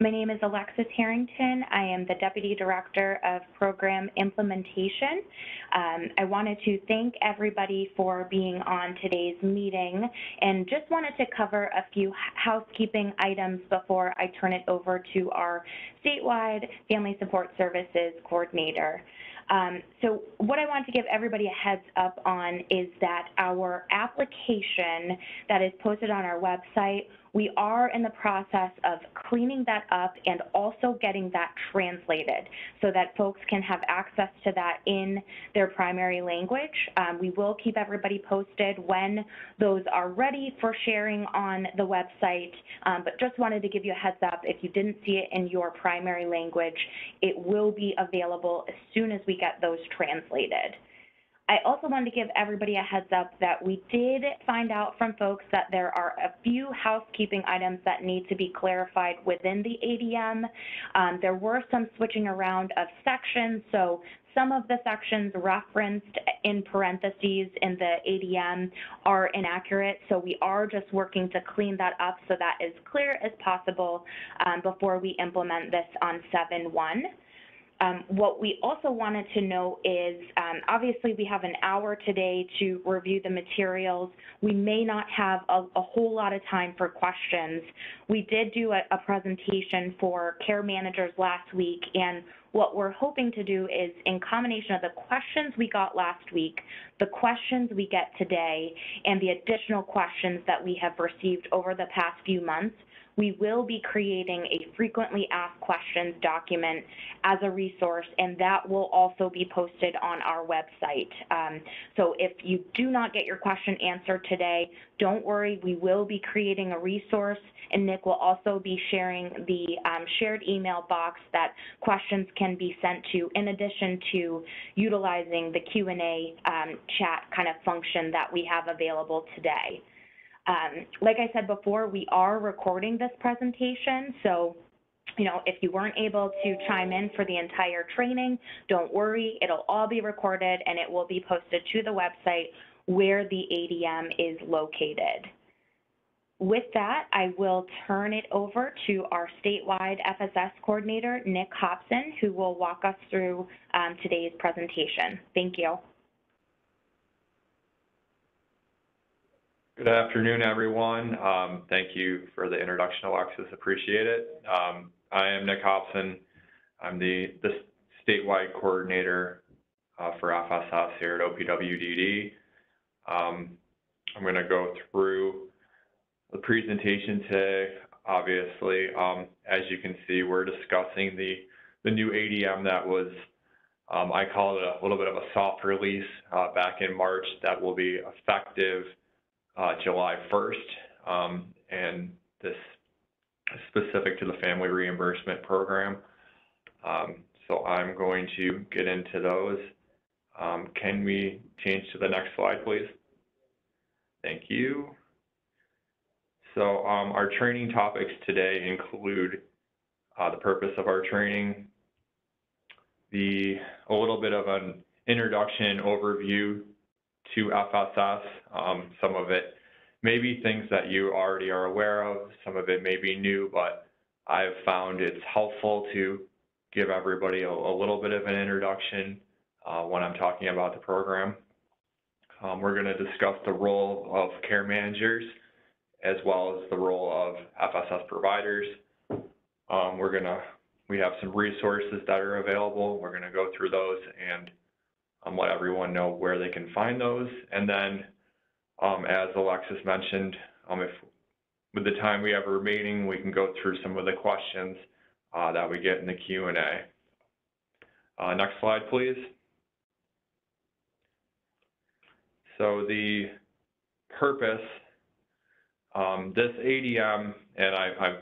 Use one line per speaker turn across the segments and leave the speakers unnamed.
My name is Alexis Harrington. I am the Deputy Director of Program Implementation. I wanted to thank everybody for being on today's meeting and just wanted to cover a few housekeeping items before I turn it over to our statewide Family Support Services Coordinator. So what I want to give everybody a heads up on is that our application that is posted on our website, we are in the process of cleaning that up and also getting that translated so that folks can have access to that in their primary language. We will keep everybody posted when those are ready for sharing on the website, but just wanted to give you a heads up. If you didn't see it in your primary language, it will be available as soon as we get those translated. I also wanted to give everybody a heads up that we did find out from folks that there are a few housekeeping items that need to be clarified within the ADM. There were some switching around of sections, so some of the sections referenced in parentheses in the ADM are inaccurate, so we are just working to clean that up so that is clear as possible before we implement this on 7/1. What we also wanted to know is, obviously we have an hour today to review the materials. We may not have a whole lot of time for questions. We did do a presentation for care managers last week, and what we're hoping to do is, in combination of the questions we got last week, the questions we get today, and the additional questions that we have received over the past few months, we will be creating a frequently asked questions document as a resource, and that will also be posted on our website. So if you do not get your question answered today, don't worry, we will be creating a resource, and Nick will also be sharing the shared email box that questions can be sent to, in addition to utilizing the Q&A chat kind of function that we have available today. Like I said before, we are recording this presentation, so if you weren't able to chime in for the entire training, don't worry, it'll all be recorded and it will be posted to the website where the ADM is located. With that, I will turn it over to our statewide FSS coordinator, Nick Hobson, who will walk us through today's presentation. Thank you.
Good afternoon, everyone. Thank you for the introduction, Alexis. Appreciate it. I am Nick Hobson. I'm the statewide coordinator for FSS here at OPWDD. I'm going to go through the presentation today. Obviously, as you can see, we're discussing the new ADM that was, I call it a little bit of a soft release back in March that will be effective July 1st, and this is specific to the Family Reimbursement Program. So I'm going to get into those. Can we change to the next slide, please? Thank you. So our training topics today include the purpose of our training, a little bit of an introduction overview to FSS. Some of it may be things that you already are aware of, some of it may be new, but I've found it's helpful to give everybody a little bit of an introduction when I'm talking about the program. We're going to discuss the role of care managers as well as the role of FSS providers. We have some resources that are available. We're going to go through those and let everyone know where they can find those. And then, as Alexis mentioned, with the time we have remaining, we can go through some of the questions that we get in the Q&A. Next slide, please. So the purpose, this ADM, and I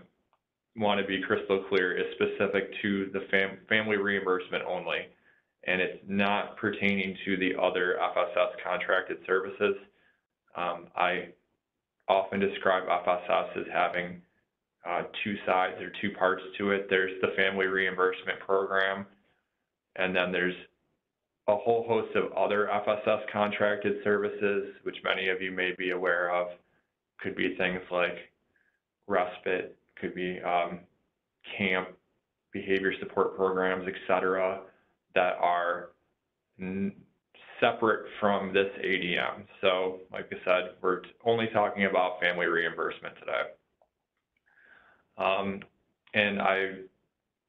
want to be crystal clear, is specific to the family reimbursement only, and it's not pertaining to the other FSS contracted services. I often describe FSS as having two sides or two parts to it. There's the Family Reimbursement Program, and then there's a whole host of other FSS contracted services, which many of you may be aware of. Could be things like respite, could be camp, behavior support programs, et cetera, that are separate from this ADM. So like I said, we're only talking about family reimbursement today. And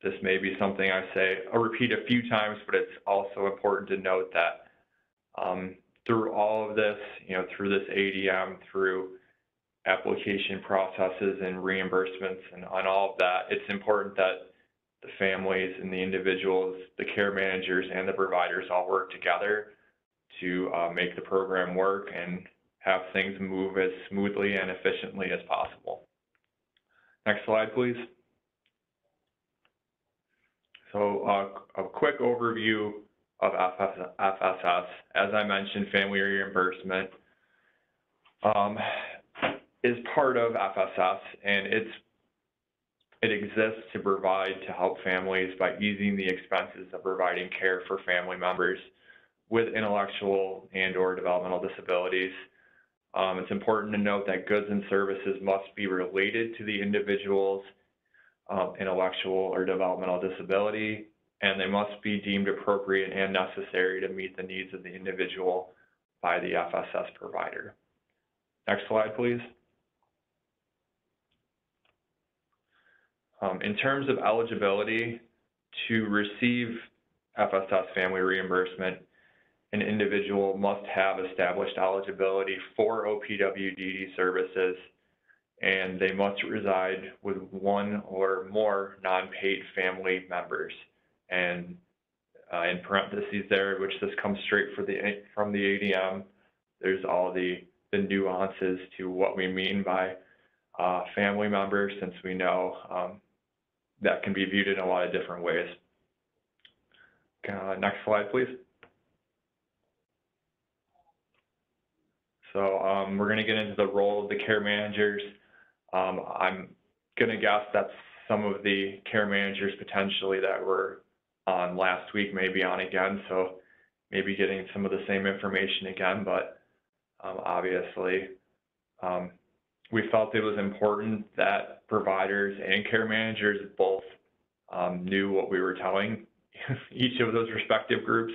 this may be something I repeat a few times, but it's also important to note that through all of this, through this ADM, through application processes and reimbursements and on all of that, it's important that the families and the individuals, the care managers and the providers all work together to make the program work and have things move as smoothly and efficiently as possible. Next slide, please. So a quick overview of FSS. As I mentioned, family reimbursement is part of FSS, and it exists to help families by easing the expenses of providing care for family members with intellectual and/or developmental disabilities. It's important to note that goods and services must be related to the individual's intellectual or developmental disability, and they must be deemed appropriate and necessary to meet the needs of the individual by the FSS provider. Next slide, please. In terms of eligibility to receive FSS family reimbursement, an individual must have established eligibility for OPWDD services, and they must reside with one or more non-paid family members. And in parentheses there, which this comes straight from the ADM, there's all the nuances to what we mean by family members, since we know that can be viewed in a lot of different ways. Next slide, please. So we're going to get into the role of the care managers. I'm going to guess that some of the care managers potentially that were on last week may be on again, so maybe getting some of the same information again, but obviously we felt it was important that providers and care managers both knew what we were telling each of those respective groups.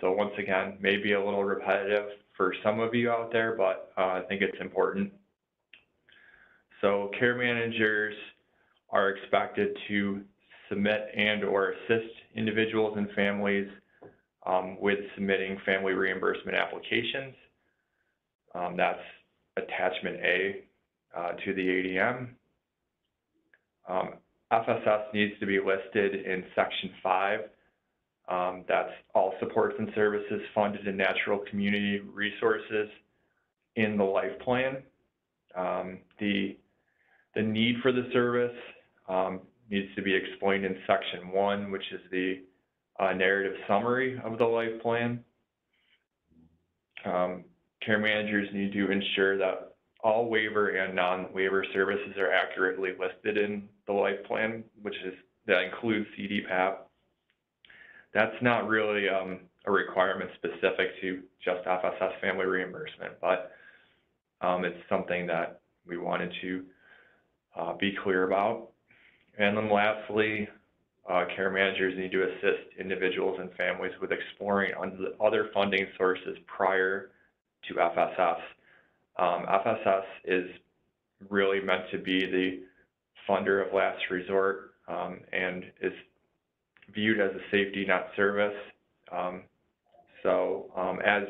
So once again, maybe a little repetitive for some of you out there, but I think it's important. So care managers are expected to submit and/or assist individuals and families with submitting family reimbursement applications. That's attachment A to the ADM. FSS needs to be listed in section 5. That's all supports and services funded in natural community resources in the life plan. The need for the service needs to be explained in section 1, which is the narrative summary of the life plan. Care managers need to ensure that all waiver and non-waiver services are accurately listed in the life plan, that includes CDPAP. That's not really a requirement specific to just FSS family reimbursement, but it's something that we wanted to be clear about. And then lastly, care managers need to assist individuals and families with exploring other funding sources prior to FSS. FSS is really meant to be the funder of last resort and is viewed as a safety net service. As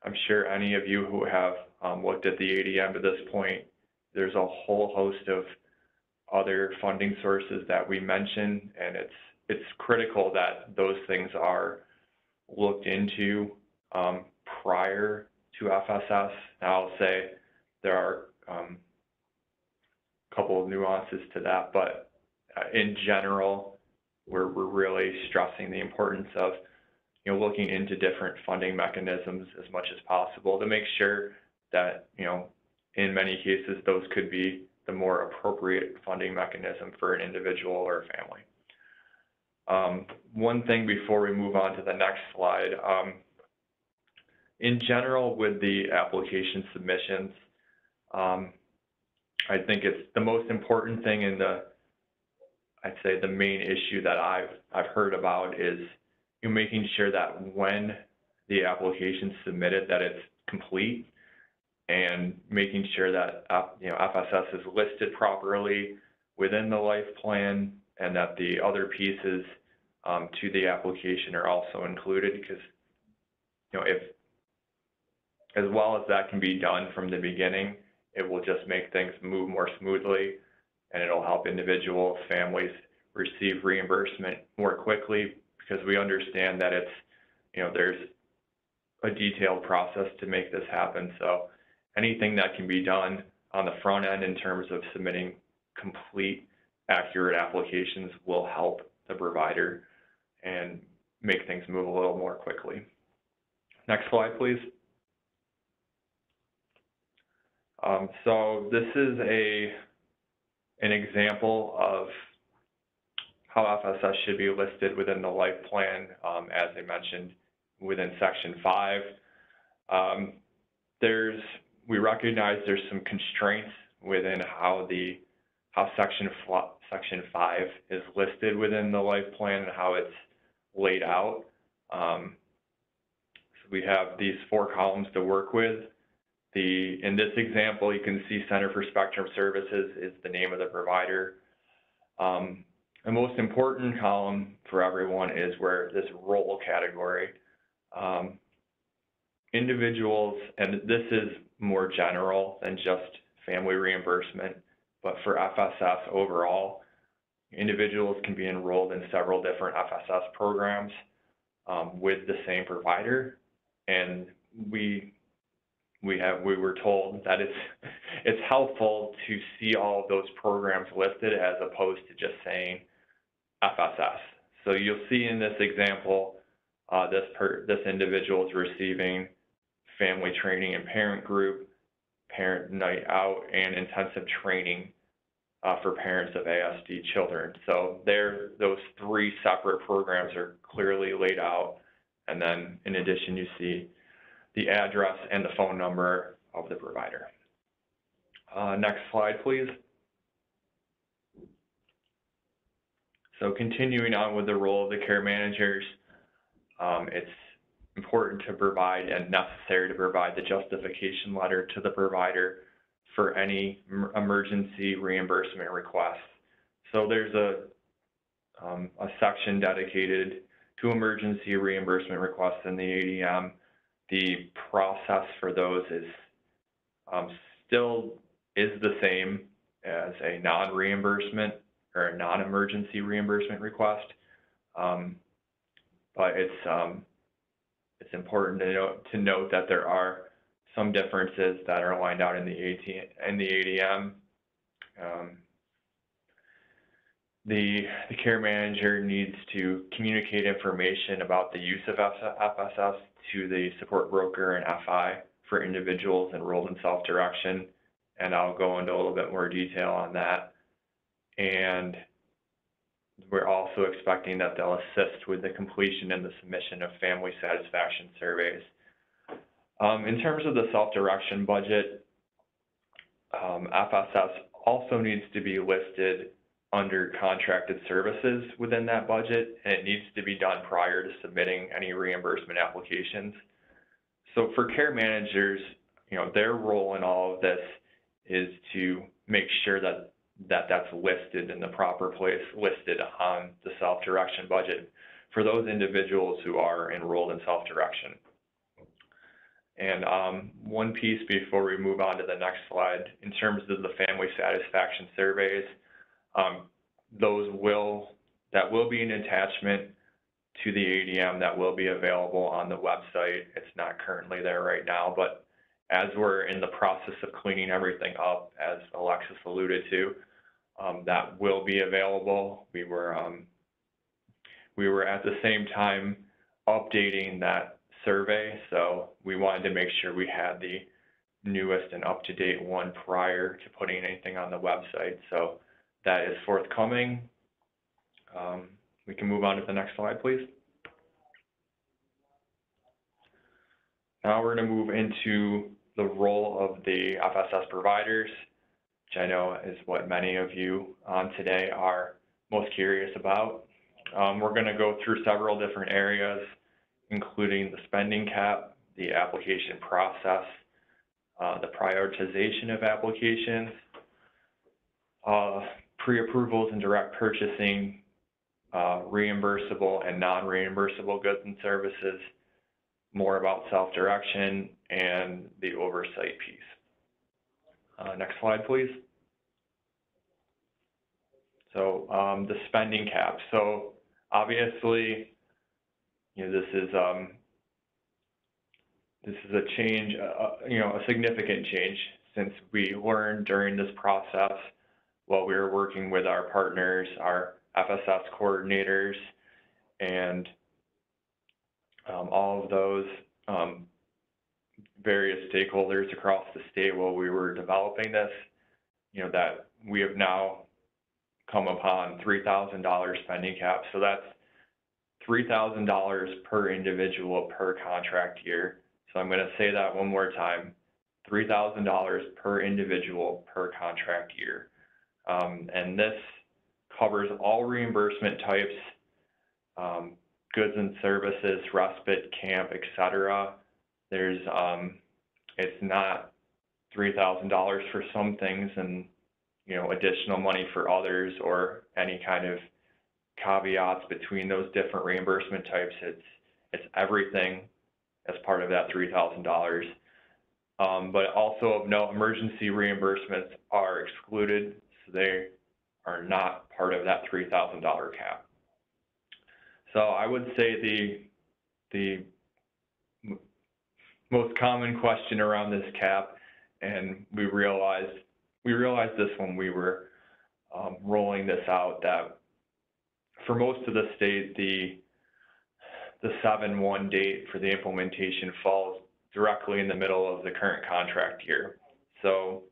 I'm sure any of you who have looked at the ADM to this point, there's a whole host of other funding sources that we mention, and it's critical that those things are looked into prior to FSS. Now I'll say there are a couple of nuances to that, but in general, we're really stressing the importance of looking into different funding mechanisms as much as possible to make sure that in many cases those could be the more appropriate funding mechanism for an individual or a family. One thing before we move on to the next slide, in general with the application submissions, I think it's the most important thing in I'd say the main issue that I've heard about is making sure that when the application's submitted that it's complete, and making sure that FSS is listed properly within the life plan, and that the other pieces to the application are also included, because if as well as that can be done from the beginning, it will just make things move more smoothly, and it'll help individuals, families receive reimbursement more quickly, because we understand that it's, there's a detailed process to make this happen. So anything that can be done on the front end in terms of submitting complete, accurate applications will help the provider and make things move a little more quickly. Next slide, please. So this is an example of how FSS should be listed within the life plan, as I mentioned, within Section 5. We recognize there's some constraints within how Section 5 is listed within the life plan and how it's laid out. So we have these 4 columns to work with. In this example, you can see Center for Spectrum Services is the name of the provider. The most important column for everyone is where this role category. Individuals, and this is more general than just family reimbursement, but for FSS overall, individuals can be enrolled in several different FSS programs with the same provider, and we were told that it's helpful to see all of those programs listed as opposed to just saying FSS. So you'll see in this example, this individual is receiving family training and parent group, parent night out, and intensive training for parents of ASD children. So those 3 separate programs are clearly laid out, and then in addition you see the address and the phone number of the provider. Next slide, please. So continuing on with the role of the care managers, it's important to provide and necessary to provide the justification letter to the provider for any emergency reimbursement requests. So there's a section dedicated to emergency reimbursement requests in the ADM. The process for those is still the same as a non-reimbursement or a non-emergency reimbursement request, but it's important to note that there are some differences that are lined out in the ADM. The care manager needs to communicate information about the use of FSS to the support broker and FI for individuals enrolled in self-direction, and I'll go into a little bit more detail on that. And we're also expecting that they'll assist with the completion and the submission of family satisfaction surveys. In terms of the self-direction budget, FSS also needs to be listed under contracted services within that budget, and it needs to be done prior to submitting any reimbursement applications. So for care managers, their role in all of this is to make sure that that's listed in the proper place, listed on the self-direction budget for those individuals who are enrolled in self-direction. And one piece before we move on to the next slide, in terms of the family satisfaction surveys, that will be an attachment to the ADM that will be available on the website. It's not currently there right now, but as we're in the process of cleaning everything up, as Alexis alluded to, that will be available. We were at the same time updating that survey, so we wanted to make sure we had the newest and up-to-date one prior to putting anything on the website. So that is forthcoming. We can move on to the next slide, please. Now we're going to move into the role of the FSS providers. which I know is what many of you on today are most curious about. We're going to go through several different areas, including the spending cap, the application process, the prioritization of applications, pre-approvals and direct purchasing, reimbursable and non-reimbursable goods and services, more about self-direction, and the oversight piece. Next slide, please. So the spending cap. So obviously, this is a change, a significant change, since we learned during this process while we were working with our partners, our FSS coordinators, and all of those various stakeholders across the state while we were developing this, that we have now come upon $3,000 spending cap. So that's $3,000 per individual per contract year. So I'm going to say that one more time, $3,000 per individual per contract year. And this covers all reimbursement types, goods and services, respite, camp, etc. There's, it's not $3,000 for some things and, additional money for others, or any kind of caveats between those different reimbursement types. It's everything as part of that $3,000. But also of note, emergency reimbursements are excluded, so they are not part of that $3,000 cap. So I would say the most common question around this cap, and we realized this when we were rolling this out, that for most of the state, the 7/1 date for the implementation falls directly in the middle of the current contract year. So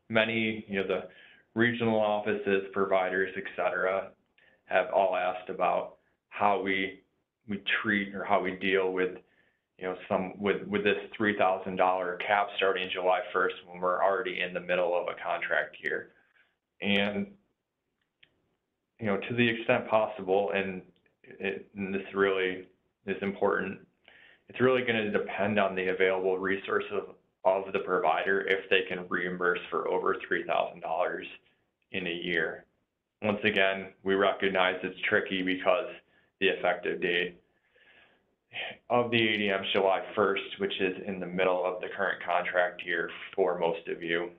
many, the regional offices, providers, etc., have all asked about how we treat or how we deal with, with this $3,000 cap starting July 1st when we're already in the middle of a contract year. And, to the extent possible, and this really is important, it's really going to depend on the available resources of the provider if they can reimburse for over $3,000 in a year. Once again, we recognize it's tricky because the effective date of the ADM is July 1st, which is in the middle of the current contract year for most of you.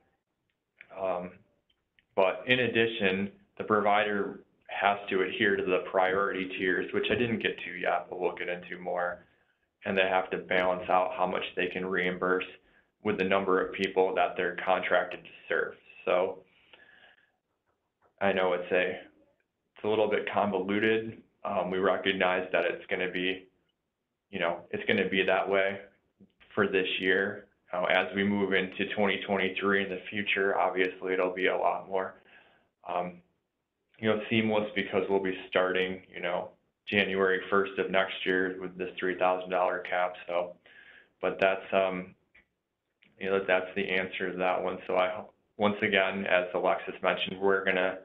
But in addition, the provider has to adhere to the priority tiers, which I didn't get to yet, but we'll get into more. And they have to balance out how much they can reimburse with the number of people that they're contracted to serve. So I know it's a little bit convoluted. We recognize that it's going to be, it's going to be that way for this year. As we move into 2023 in the future, obviously it'll be a lot more, seamless, because we'll be starting, January 1st of next year with this $3,000 cap. So, but that's, that's the answer to that one. So once again, as Alexis mentioned, we're going to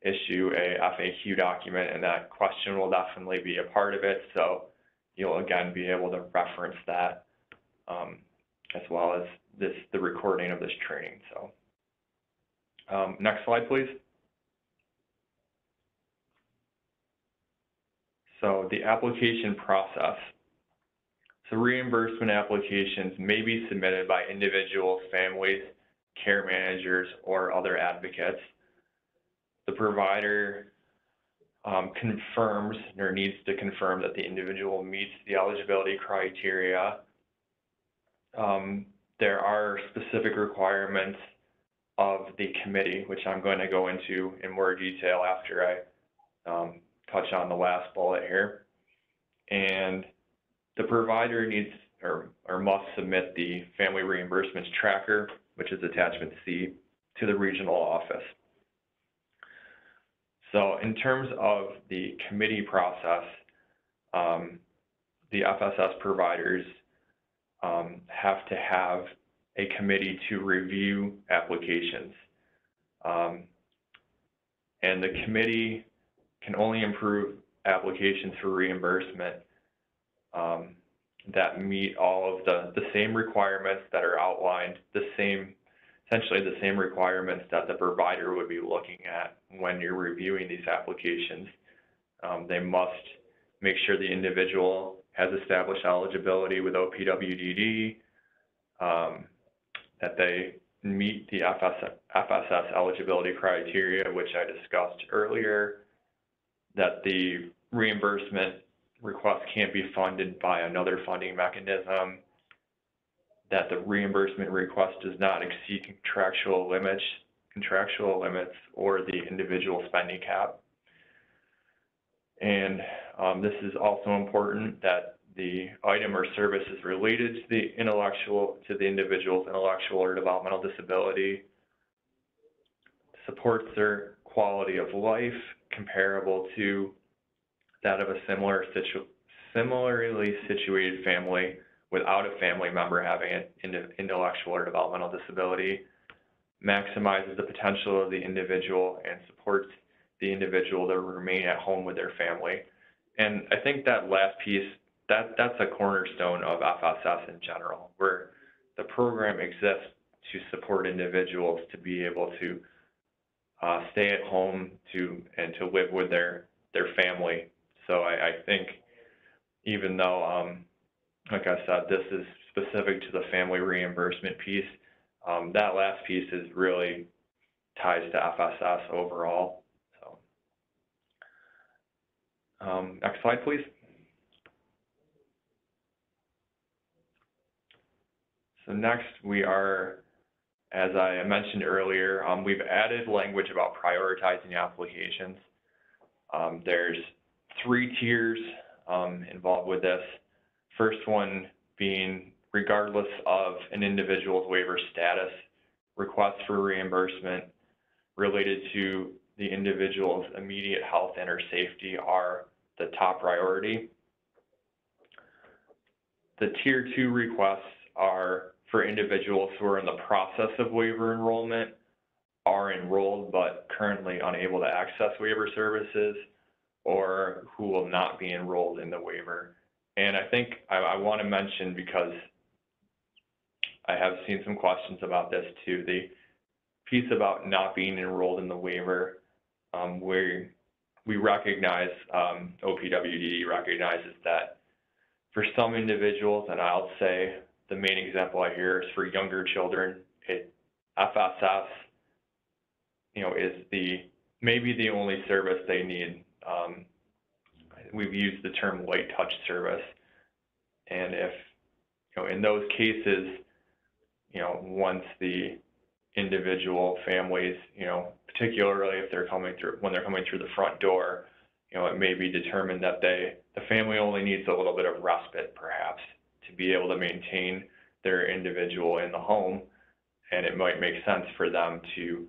issue a FAQ document, and that question will definitely be a part of it. So you'll again be able to reference that, as well as the recording of this training. So next slide, please. So the application process. So reimbursement applications may be submitted by individuals, families, care managers, or other advocates. The provider confirms or needs to confirm that the individual meets the eligibility criteria. There are specific requirements of the committee, which I'm going to go into in more detail after I touch on the last bullet here. And the provider needs or must submit the Family Reimbursements Tracker, which is attachment C, to the regional office. So in terms of the committee process, the FSS providers have to have a committee to review applications. And the committee can only approve applications for reimbursement that meet all of the same requirements that are outlined, essentially the same requirements that the provider would be looking at when you're reviewing these applications. They must make sure the individual has established eligibility with OPWDD, that they meet the FSS eligibility criteria, which I discussed earlier, that the reimbursement request can't be funded by another funding mechanism, that the reimbursement request does not exceed contractual limits or the individual spending cap. And this is also important that the item or service is related to the individual's intellectual or developmental disability, supports their quality of life comparable to that of a similarly situated family without a family member having an intellectual or developmental disability, maximizes the potential of the individual, and supports the individual to remain at home with their family. And I think that last piece, that's a cornerstone of FSS in general, where the program exists to support individuals to be able to stay at home and to live with their family. So I think even though, like I said, this is specific to the family reimbursement piece, that last piece is really ties to FSS overall. So, next slide, please. So next we are, as I mentioned earlier, we've added language about prioritizing applications. There's 3 tiers involved with this. First one being, regardless of an individual's waiver status, requests for reimbursement related to the individual's immediate health and or safety are the top priority. The Tier 2 requests are for individuals who are in the process of waiver enrollment, are enrolled but currently unable to access waiver services, or who will not be enrolled in the waiver. And I think I want to mention, because I have seen some questions about this too, the piece about not being enrolled in the waiver, where we recognize, OPWDD recognizes that for some individuals, and I'll say the main example I hear is for younger children, FSS, is maybe the only service they need. We've used the term light touch service, and if, in those cases, once the individual families, particularly if when they're coming through the front door, it may be determined that the family only needs a little bit of respite, perhaps, to be able to maintain their individual in the home, and it might make sense for them to,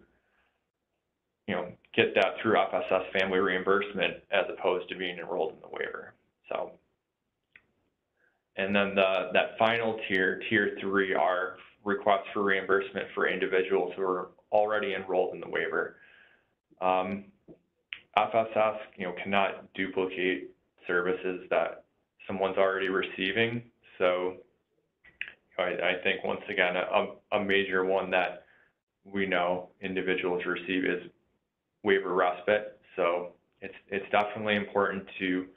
get that through FSS family reimbursement as opposed to being enrolled in the waiver. So, and then that final tier, Tier 3, are requests for reimbursement for individuals who are already enrolled in the waiver. FSS, cannot duplicate services that someone's already receiving. So I think, once again, a major one that we know individuals receive is waiver respite. So it's definitely important to,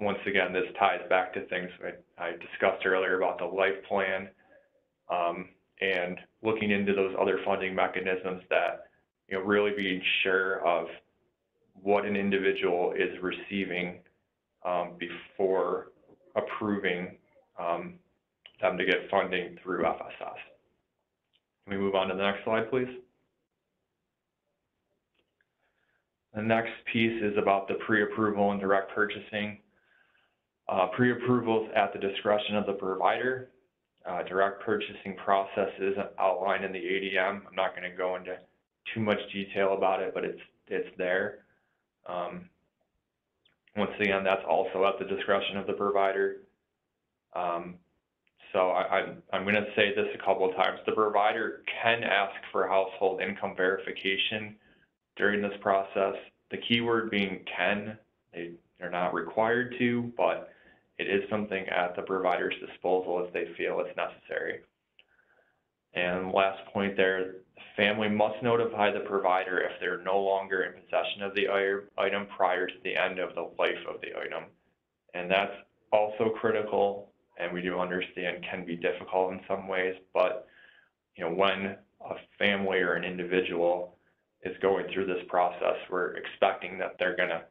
once again, this ties back to things I discussed earlier about the life plan, and looking into those other funding mechanisms that, really being sure of what an individual is receiving before approving them to get funding through FSS. Can we move on to the next slide, please? The next piece is about the pre-approval and direct purchasing. Pre-approvals at the discretion of the provider. Direct purchasing process is outlined in the ADM. I'm not going to go into too much detail about it, but it's there. Once again, that's also at the discretion of the provider. So I'm going to say this a couple of times. The provider can ask for household income verification during this process. The key word being can. They're not required to, but it is something at the provider's disposal if they feel it's necessary. And last point there, the family must notify the provider if they're no longer in possession of the item prior to the end of the life of the item. And that's also critical, and we do understand can be difficult in some ways, but when a family or an individual is going through this process, we're expecting that they're going to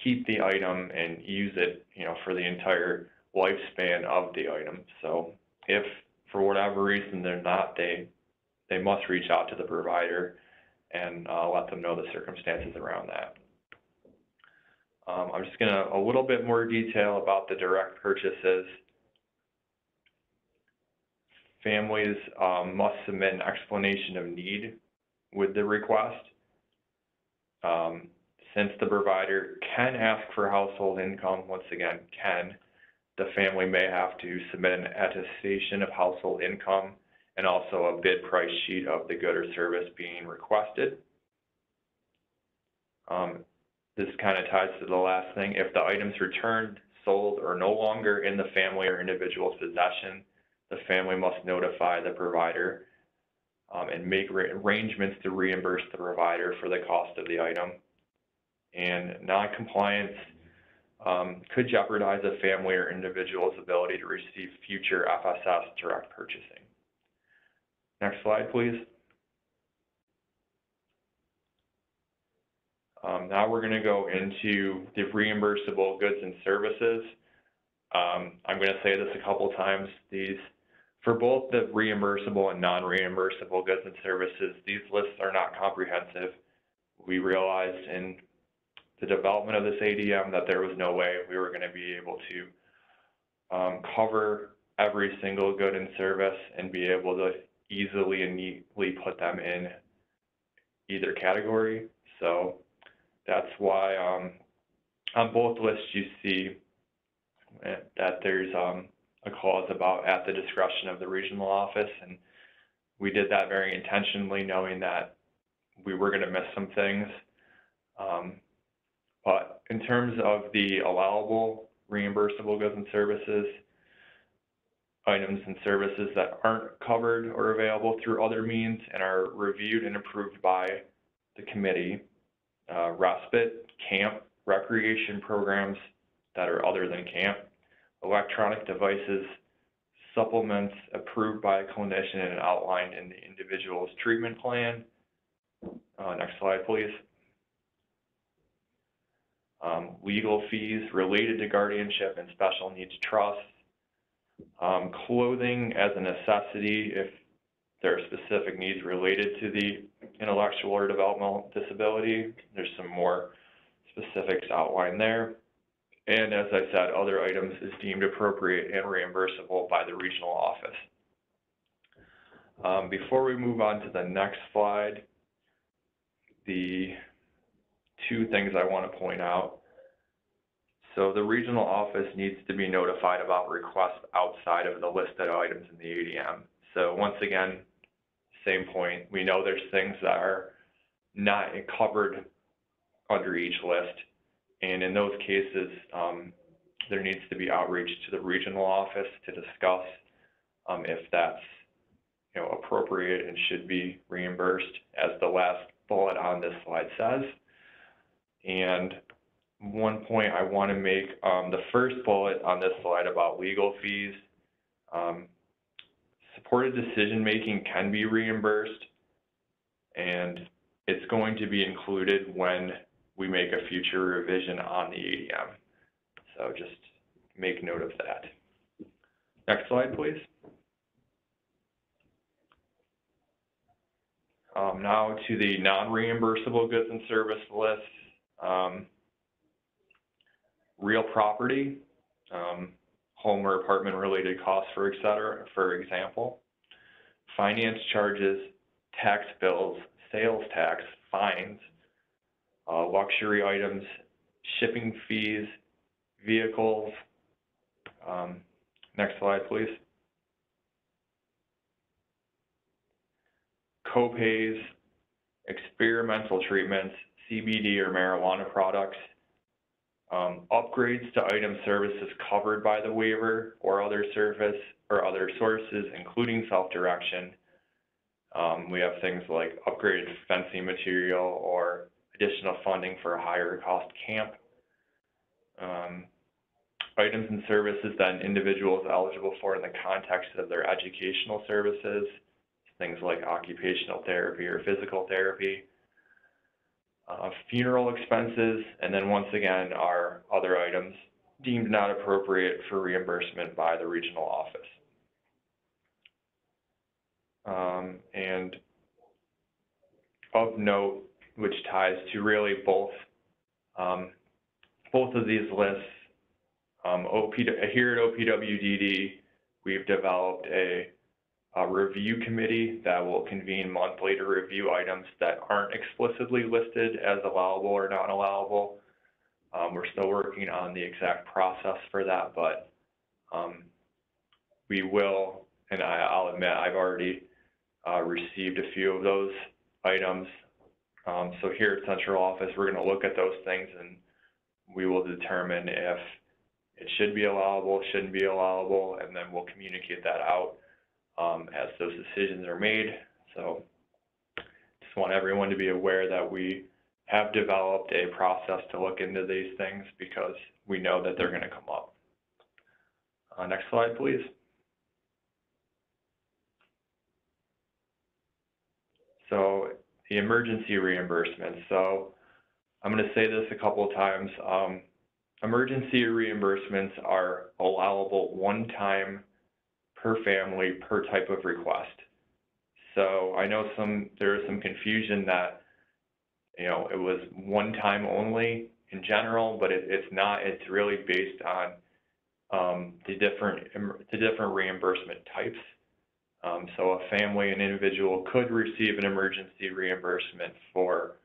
keep the item and use it, for the entire lifespan of the item. So if for whatever reason they're not, they must reach out to the provider and let them know the circumstances around that. I'm just going to a little bit more detail about the direct purchases. Families must submit an explanation of need with the request. Since the provider can ask for household income, once again, the family may have to submit an attestation of household income and also a bid price sheet of the good or service being requested. This kind of ties to the last thing. If the item's returned, sold, or no longer in the family or individual's possession, the family must notify the provider and make arrangements to reimburse the provider for the cost of the item. And non-compliance could jeopardize a family or individual's ability to receive future FSS direct purchasing. Next slide, please. Now we're going to go into the reimbursable goods and services. I'm going to say this a couple times. For both the reimbursable and non-reimbursable goods and services, these lists are not comprehensive. We realized in the development of this ADM that there was no way we were going to be able to cover every single good and service and be able to easily and neatly put them in either category. So that's why on both lists you see that there's a clause about at the discretion of the regional office, and we did that very intentionally, knowing that we were going to miss some things. But in terms of the allowable reimbursable goods and services, items and services that aren't covered or available through other means and are reviewed and approved by the committee, respite, camp, recreation programs that are other than camp, electronic devices, supplements approved by a clinician and outlined in the individual's treatment plan. Next slide, please. Legal fees related to guardianship and special needs trusts. Clothing as a necessity if there are specific needs related to the intellectual or developmental disability. There's some more specifics outlined there. And as I said, other items is deemed appropriate and reimbursable by the regional office. Before we move on to the next slide, the two things I want to point out. So the regional office needs to be notified about requests outside of the listed items in the ADM. So once again, same point, we know there's things that are not covered under each list. And in those cases, there needs to be outreach to the regional office to discuss if that's appropriate and should be reimbursed, as the last bullet on this slide says. And one point I want to make, the first bullet on this slide about legal fees, supported decision making can be reimbursed, and it's going to be included when we make a future revision on the ADM. So just make note of that. Next slide, please. Now to the non-reimbursable goods and service list. Real property, home or apartment related costs, for example, finance charges, tax bills, sales tax, fines, luxury items, shipping fees, vehicles. Next slide, please. co-pays, experimental treatments, CBD or marijuana products, upgrades to item services covered by the waiver or other service or other sources, including self-direction. We have things like upgraded fencing material or additional funding for a higher cost camp. Items and services that an individual is eligible for in the context of their educational services, things like occupational therapy or physical therapy. Funeral expenses, and then once again, our other items deemed not appropriate for reimbursement by the regional office. And of note, which ties to really both of these lists, here at OPWDD, we've developed a review committee that will convene monthly to review items that aren't explicitly listed as allowable or not allowable. We're still working on the exact process for that, but we will, and I'll admit I've already received a few of those items. So here at Central Office, we're going to look at those things and we will determine if it should be allowable, shouldn't be allowable, and then we'll communicate that out as those decisions are made. So just want everyone to be aware that we have developed a process to look into these things because we know that they're going to come up. Next slide, please. So the emergency reimbursement. So I'm going to say this a couple of times. Emergency reimbursements are allowable one time per family per type of request. So I know there is some confusion that, you know, it was one time only in general, but it's not. It's really based on the different reimbursement types. So a family, an individual could receive an emergency reimbursement for,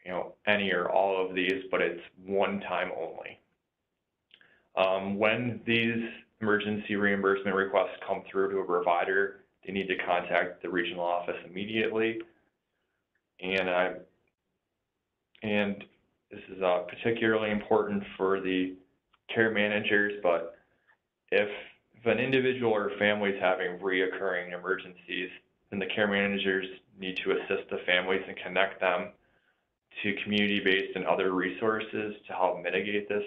you know, any or all of these, but it's one time only. When these emergency reimbursement requests come through to a provider, they need to contact the regional office immediately. And this is particularly important for the care managers, but if an individual or family is having reoccurring emergencies, then the care managers need to assist the families and connect them to community-based and other resources to help mitigate this.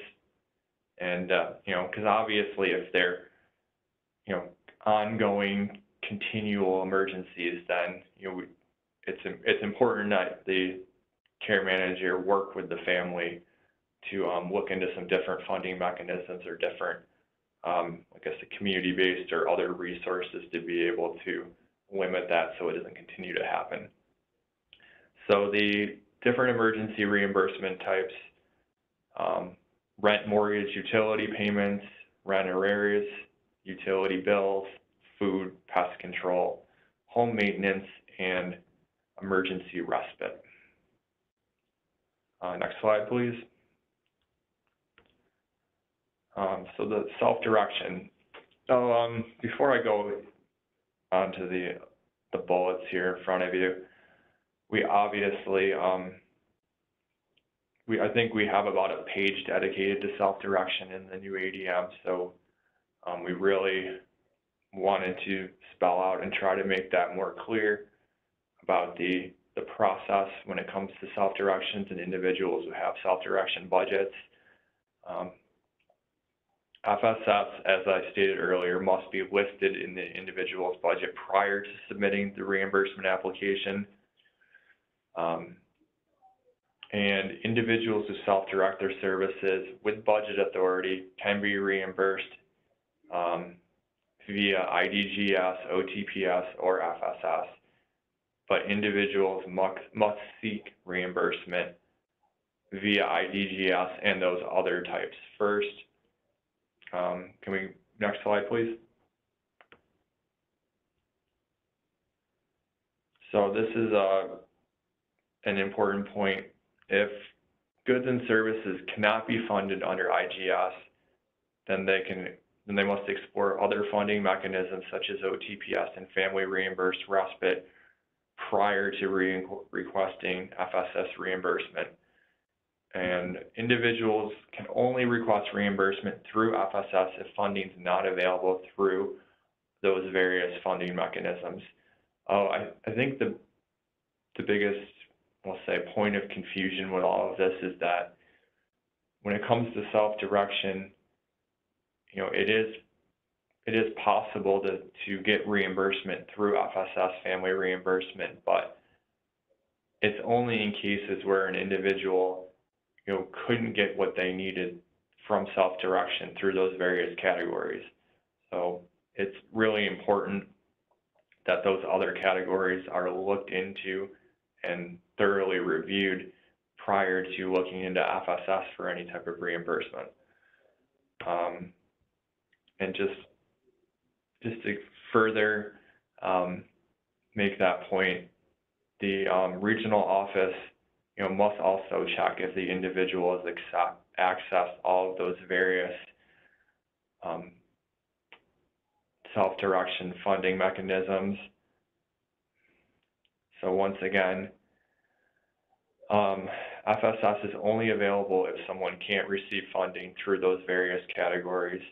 And, you know, because obviously if they're, you know, ongoing, continual emergencies, then, you know, it's important that the care manager work with the family to look into some different funding mechanisms or different, I guess, the community-based or other resources to be able to limit that so it doesn't continue to happen. So the different emergency reimbursement types, rent, mortgage, utility payments, rent arrears, utility bills, food, pest control, home maintenance, and emergency respite. Next slide, please. So the self-direction. So before I go on to the bullets here in front of you, we obviously, I think we have about a page dedicated to self-direction in the new ADM. So we really wanted to spell out and try to make that more clear about the process when it comes to self-directions and individuals who have self-direction budgets. FSS, as I stated earlier, must be listed in the individual's budget prior to submitting the reimbursement application. And individuals who self-direct their services with budget authority can be reimbursed via IDGS, OTPS, or FSS, but individuals must seek reimbursement via IDGS and those other types first. Can we, next slide, please? So this is an important point. If goods and services cannot be funded under IGS, then they must explore other funding mechanisms such as OTPS and family reimbursed respite prior to requesting FSS reimbursement. And individuals can only request reimbursement through FSS if funding is not available through those various funding mechanisms. I think the biggest, we'll say, point of confusion with all of this is that when it comes to self-direction, it is possible to get reimbursement through FSS family reimbursement, but it's only in cases where an individual couldn't get what they needed from self-direction through those various categories. So it's really important that those other categories are looked into and thoroughly reviewed prior to looking into FSS for any type of reimbursement. And just to further make that point, the regional office must also check if the individual has accessed all of those various self-direction funding mechanisms. So once again, FSS is only available if someone can't receive funding through those various categories.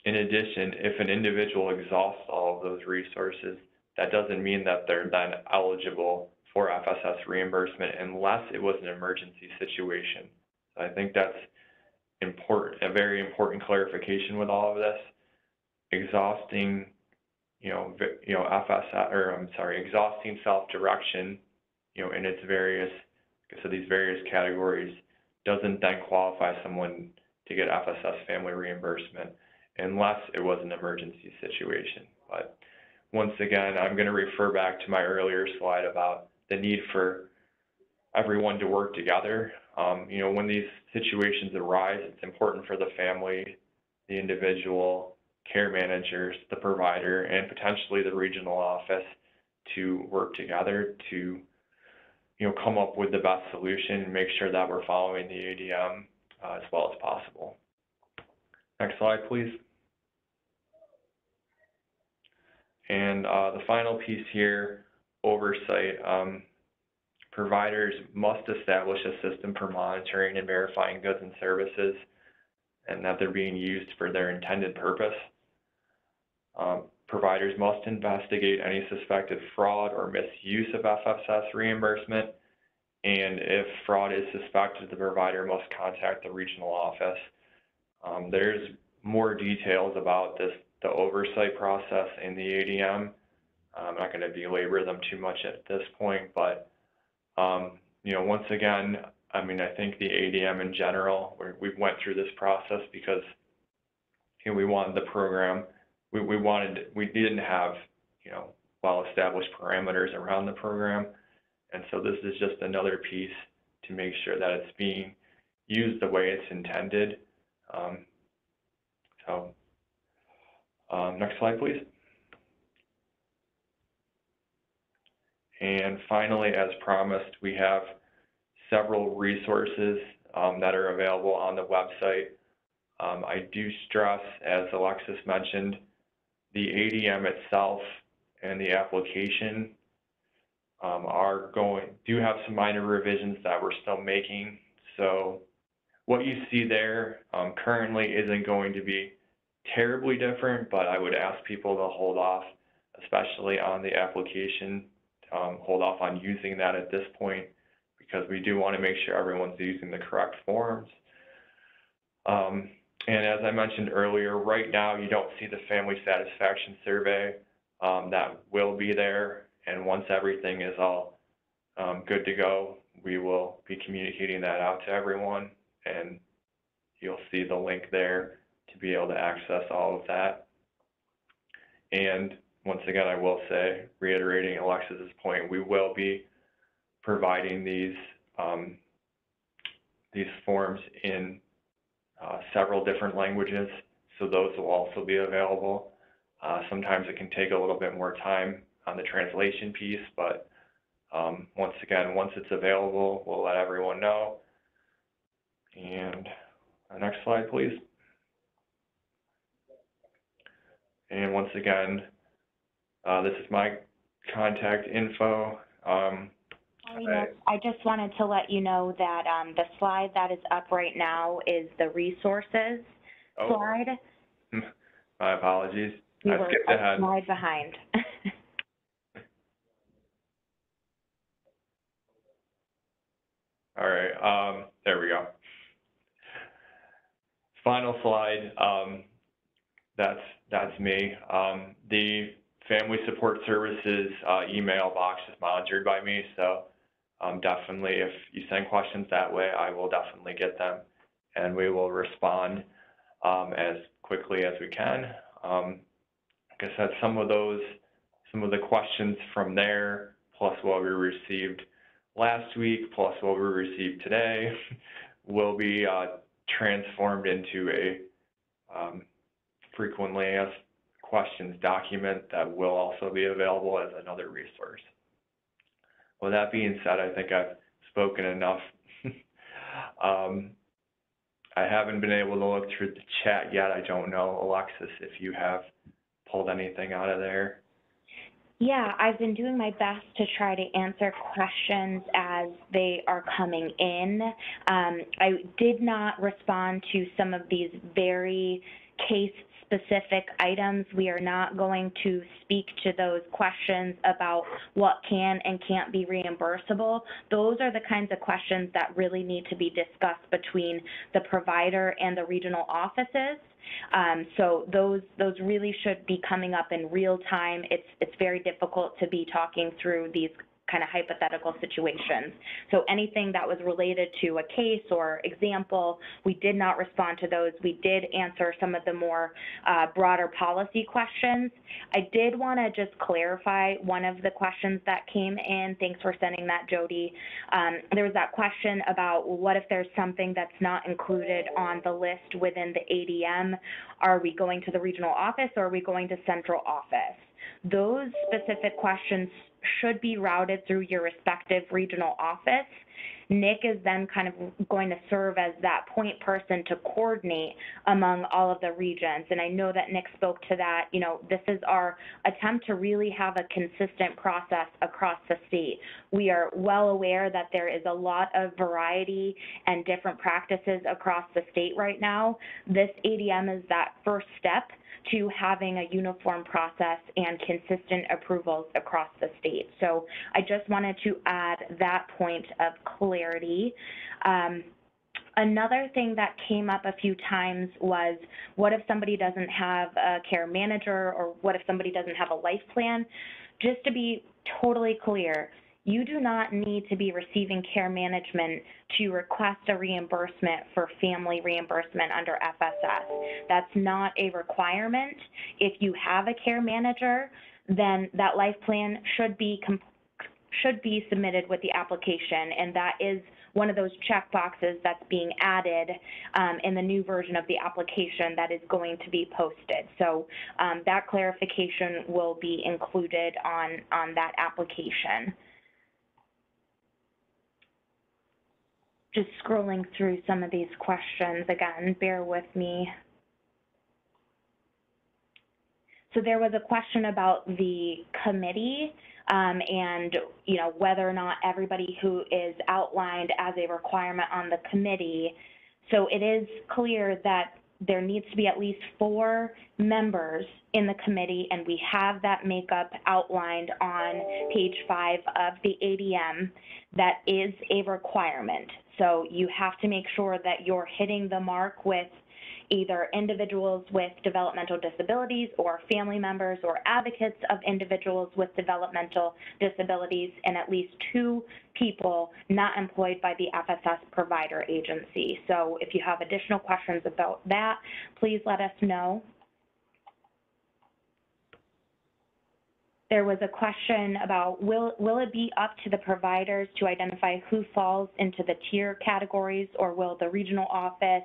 In addition, if an individual exhausts all of those resources, that doesn't mean that they're then eligible for FSS reimbursement unless it was an emergency situation. So I think that's important, a very important clarification with all of this. Exhausting, exhausting self-direction, in its various, these various categories doesn't then qualify someone to get FSS family reimbursement unless it was an emergency situation. But once again, I'm going to refer back to my earlier slide about the need for everyone to work together. When these situations arise, it's important for the family, the individual, care managers, the provider, and potentially the regional office to work together to come up with the best solution and make sure that we're following the ADM as well as possible. Next slide, please. And the final piece here, oversight. Providers must establish a system for monitoring and verifying goods and services and that they're being used for their intended purpose. Providers must investigate any suspected fraud or misuse of FSS reimbursement, and if fraud is suspected, the provider must contact the regional office. There's more details about the oversight process in the ADM. I'm not going to belabor them too much at this point, but once again, I think the ADM in general, we went through this process because we wanted the program. We didn't have well-established parameters around the program, and so this is just another piece to make sure that it's being used the way it's intended. Next slide, please. And finally, as promised, we have several resources that are available on the website. I do stress, as Alexis mentioned, the ADM itself and the application do have some minor revisions that we're still making. So what you see there currently isn't going to be terribly different, but I would ask people to hold off, especially on the application, hold off on using that at this point, because we do want to make sure everyone's using the correct forms. And as I mentioned earlier, right now you don't see the family satisfaction survey. That will be there, and once everything is all good to go, we will be communicating that out to everyone, and you'll see the link there to be able to access all of that. And once again, I will say, reiterating Alexis's point, we will be providing these forms in several different languages, so those will also be available. Sometimes it can take a little bit more time on the translation piece, but once again, once it's available, we'll let everyone know. And next slide, please. And once again, this is my contact info.
I just wanted to let you know that the slide that is up right now is the resources slide.
My apologies.
We
I
were
skipped
a
ahead.
slide behind.
All right, there we go. Final slide, that's me. The Family Support Services email box is monitored by me, so definitely if you send questions that way, I will definitely get them, and we will respond as quickly as we can. Like I said, some of the questions from there, plus what we received last week, plus what we received today, will be transformed into a frequently asked questions document that will also be available as another resource. With that being said, I think I've spoken enough. I haven't been able to look through the chat yet. I don't know, Alexis, if you have pulled anything out of there.
Yeah, I've been doing my best to try to answer questions as they are coming in. I did not respond to some of these very case-specific items. We are not going to speak to those questions about what can and can't be reimbursable. Those are the kinds of questions that really need to be discussed between the provider and the regional offices. So those really should be coming up in real time. It's very difficult to be talking through these kind of hypothetical situations. So anything that was related to a case or example, we did not respond to those. We did answer some of the more broader policy questions. I did want to just clarify one of the questions that came in. Thanks for sending that, Jody. There was that question about what if there's something that's not included on the list within the ADM? Are we going to the regional office or are we going to central office? Those specific questions should be routed through your respective regional office. Nick is then kind of going to serve as that point person to coordinate among all of the regions. And I know that Nick spoke to that. You know, this is our attempt to really have a consistent process across the state. We are well aware that there is a lot of variety and different practices across the state right now. This ADM is that first step to having a uniform process and consistent approvals across the state. So I just wanted to add that point of clarity. Another thing that came up a few times was, what if somebody doesn't have a care manager, or what if somebody doesn't have a life plan? Just to be totally clear, you do not need to be receiving care management to request a reimbursement for family reimbursement under FSS. That's not a requirement. If you have a care manager, then that life plan should be submitted with the application, and that is one of those check boxes that's being added in the new version of the application that is going to be posted. So that clarification will be included on that application. Just scrolling through some of these questions again, bear with me. So there was a question about the committee and, you know, whether or not everybody who is outlined as a requirement on the committee. So it is clear that there needs to be at least 4 members in the committee, and we have that makeup outlined on page 5 of the ADM. That is a requirement. So you have to make sure that you're hitting the mark with either individuals with developmental disabilities or family members or advocates of individuals with developmental disabilities, and at least 2 people not employed by the FSS provider agency. So if you have additional questions about that, please let us know. There was a question about will it be up to the providers to identify who falls into the tier categories, or will the regional office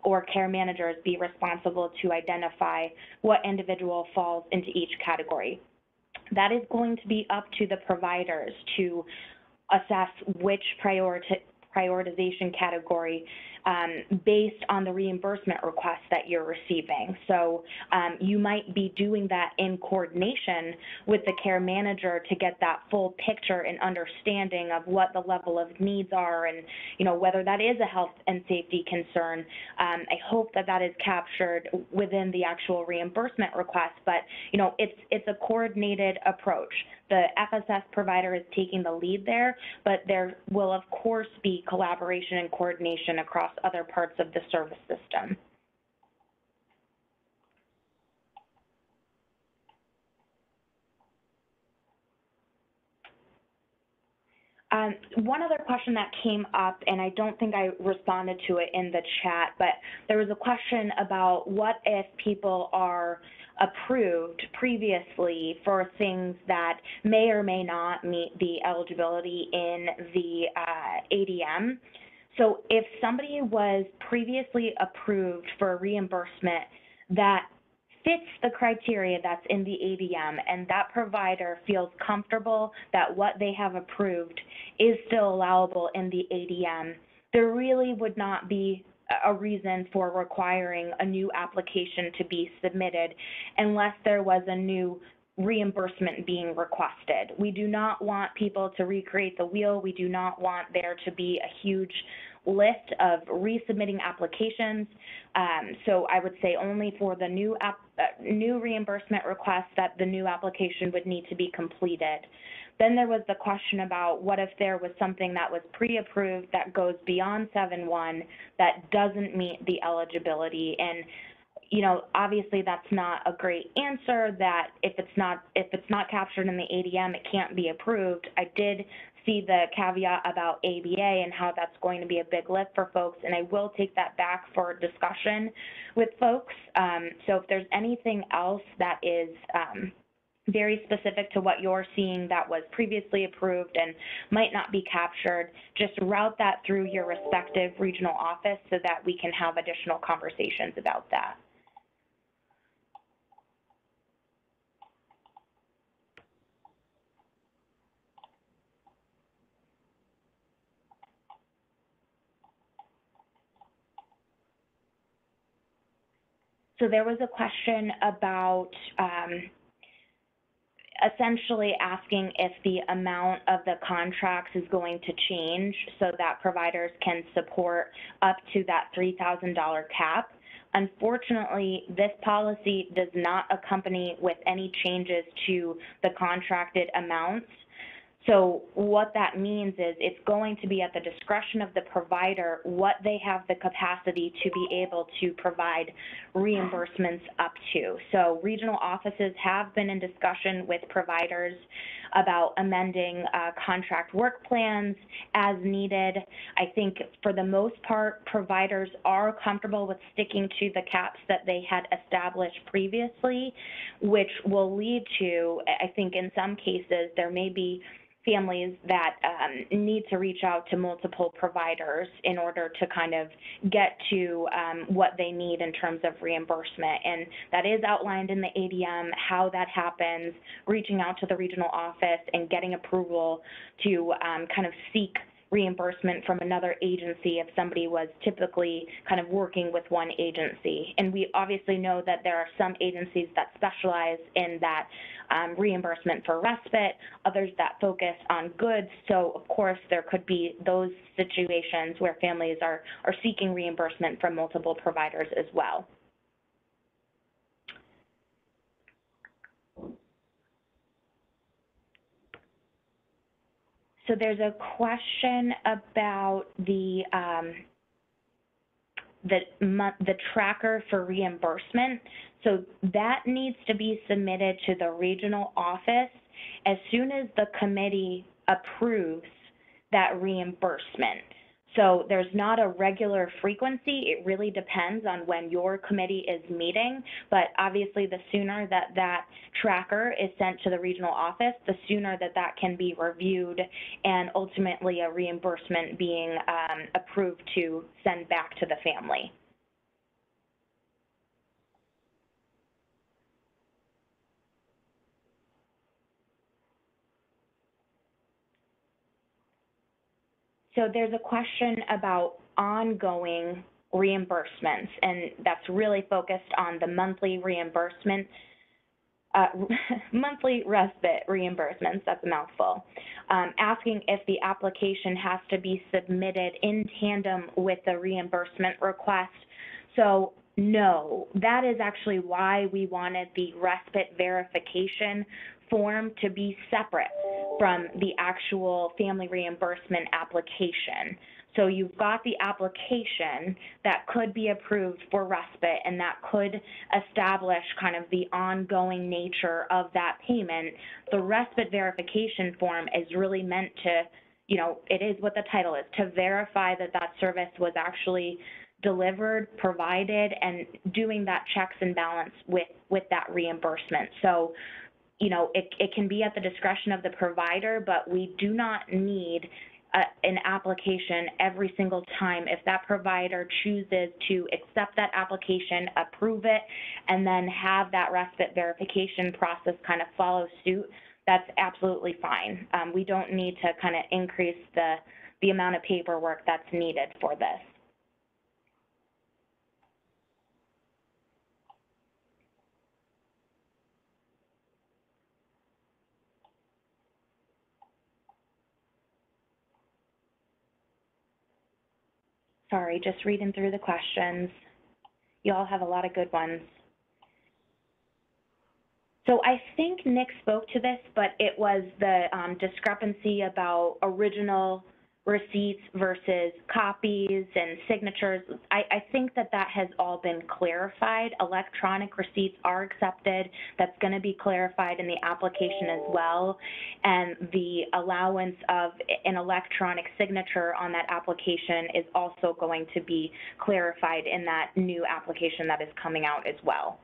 or care managers be responsible to identify what individual falls into each category? That is going to be up to the providers to assess which prioritization category based on the reimbursement request that you're receiving. So you might be doing that in coordination with the care manager to get that full picture and understanding of what the level of needs are and, you know, whether that is a health and safety concern. I hope that that is captured within the actual reimbursement request, but, you know, it's a coordinated approach. The FSS provider is taking the lead there, but there will, of course, be collaboration and coordination across other parts of the service system. One other question that came up, and I don't think I responded to it in the chat, but there was a question about what if people are approved previously for things that may or may not meet the eligibility in the ADM. So if somebody was previously approved for reimbursement that fits the criteria that's in the ADM and that provider feels comfortable that what they have approved is still allowable in the ADM, there really would not be a reason for requiring a new application to be submitted unless there was a new reimbursement being requested. We do not want people to recreate the wheel. We do not want there to be a huge list of resubmitting applications. So I would say only for the new reimbursement request that the new application would need to be completed. Then there was the question about what if there was something that was pre-approved that goes beyond 7-1 that doesn't meet the eligibility. And you know, obviously that's not a great answer, that if it's not captured in the ADM, it can't be approved. I did see the caveat about ABA and how that's going to be a big lift for folks, and I will take that back for discussion with folks. So if there's anything else that is very specific to what you're seeing that was previously approved and might not be captured, just route that through your respective regional office so that we can have additional conversations about that. So there was a question about essentially asking if the amount of the contracts is going to change so that providers can support up to that $3,000 cap. Unfortunately, this policy does not accompany with any changes to the contracted amounts. So what that means is it's going to be at the discretion of the provider what they have the capacity to be able to provide reimbursements up to. So regional offices have been in discussion with providers about amending contract work plans as needed. I think for the most part, providers are comfortable with sticking to the caps that they had established previously, which will lead to, I think in some cases, there may be families that need to reach out to multiple providers in order to kind of get to what they need in terms of reimbursement. And that is outlined in the ADM, how that happens, reaching out to the regional office and getting approval to kind of seek reimbursement from another agency if somebody was typically kind of working with one agency. And we obviously know that there are some agencies that specialize in that reimbursement for respite, others that focus on goods. So of course there could be those situations where families are seeking reimbursement from multiple providers as well. So there's a question about the tracker for reimbursement. So that needs to be submitted to the regional office as soon as the committee approves that reimbursement. So there's not a regular frequency. It really depends on when your committee is meeting, but obviously the sooner that that tracker is sent to the regional office, the sooner that that can be reviewed and ultimately a reimbursement being approved to send back to the family. So there's a question about ongoing reimbursements, and that's really focused on the monthly reimbursement, monthly respite reimbursements, that's a mouthful, asking if the application has to be submitted in tandem with the reimbursement request. So no, that is actually why we wanted the respite verification form to be separate from the actual family reimbursement application. So you've got the application that could be approved for respite, and that could establish kind of the ongoing nature of that payment. The respite verification form is really meant to, you know, it is what the title is, to verify that that service was actually delivered, provided, and doing that checks and balance with that reimbursement. So, you know, it can be at the discretion of the provider, but we do not need an application every single time. If that provider chooses to accept that application, approve it, and then have that respite verification process kind of follow suit, that's absolutely fine. We don't need to kind of increase the amount of paperwork that's needed for this. Sorry, just reading through the questions. You all have a lot of good ones. So I think Nick spoke to this, but it was the discrepancy about original receipts versus copies and signatures. I think that has all been clarified. Electronic receipts are accepted. That's going to be clarified in the application as well. And the allowance of an electronic signature on that application is also going to be clarified in that new application that is coming out as well.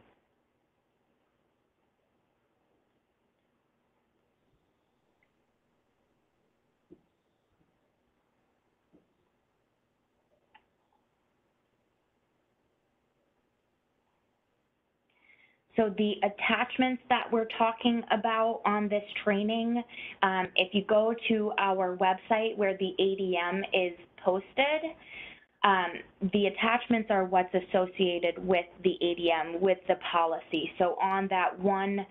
So the attachments that we're talking about on this training, if you go to our website where the ADM is posted, the attachments are what's associated with the ADM, with the policy. So on that one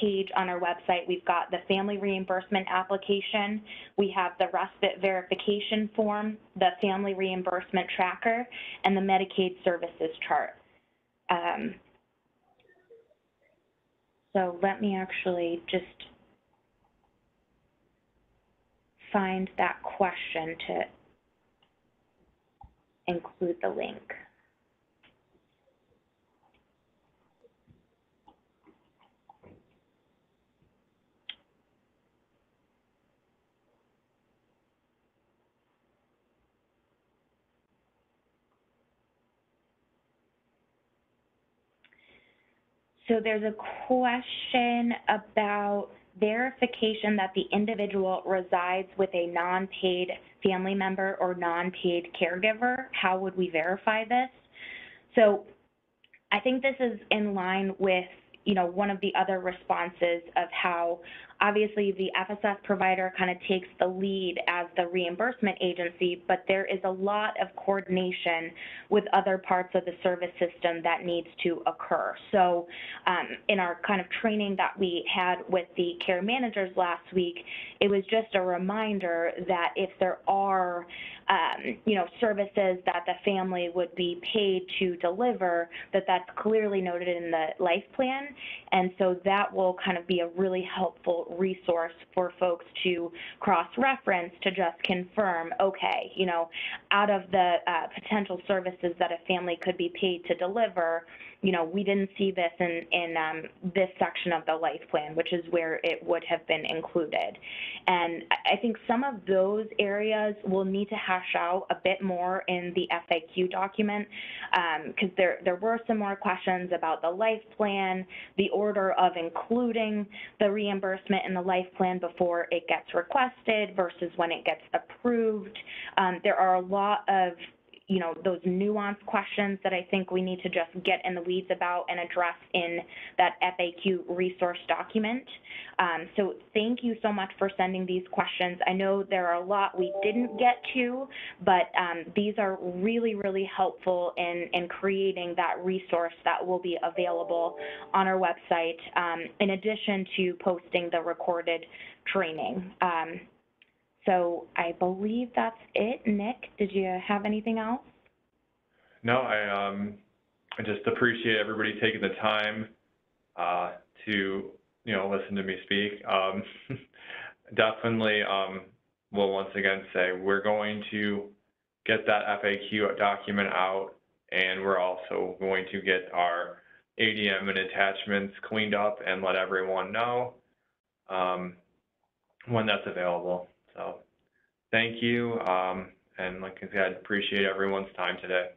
page on our website, we've got the family reimbursement application, we have the respite verification form, the family reimbursement tracker, and the Medicaid services chart. So let me actually just find that question to include the link. So there's a question about verification that the individual resides with a non-paid family member or non-paid caregiver. How would we verify this? So I think this is in line with, you know, one of the other responses of how obviously the FSS provider kind of takes the lead as the reimbursement agency, but there is a lot of coordination with other parts of the service system that needs to occur. So in our kind of training that we had with the care managers last week, it was just a reminder that if there are you know, services that the family would be paid to deliver, that's clearly noted in the life plan. And so that will kind of be a really helpful resource for folks to cross-reference to just confirm, okay, you know, out of the potential services that a family could be paid to deliver, you know, we didn't see this in this section of the life plan, which is where it would have been included. And I think some of those areas will need to hash out a bit more in the FAQ document, because there were some more questions about the life plan, the order of including the reimbursement in the life plan before it gets requested versus when it gets approved. There are a lot of you know, those nuanced questions that I think we need to just get in the weeds about and address in that FAQ resource document. So thank you so much for sending these questions. I know there are a lot we didn't get to, but these are really, really helpful in creating that resource that will be available on our website, in addition to posting the recorded training. So I believe that's it. Nick, did you have anything else?
No, I just appreciate everybody taking the time to, you know, listen to me speak. Definitely will once again say we're going to get that FAQ document out, and we're also going to get our ADM and attachments cleaned up and let everyone know when that's available. So thank you, and like I said, appreciate everyone's time today.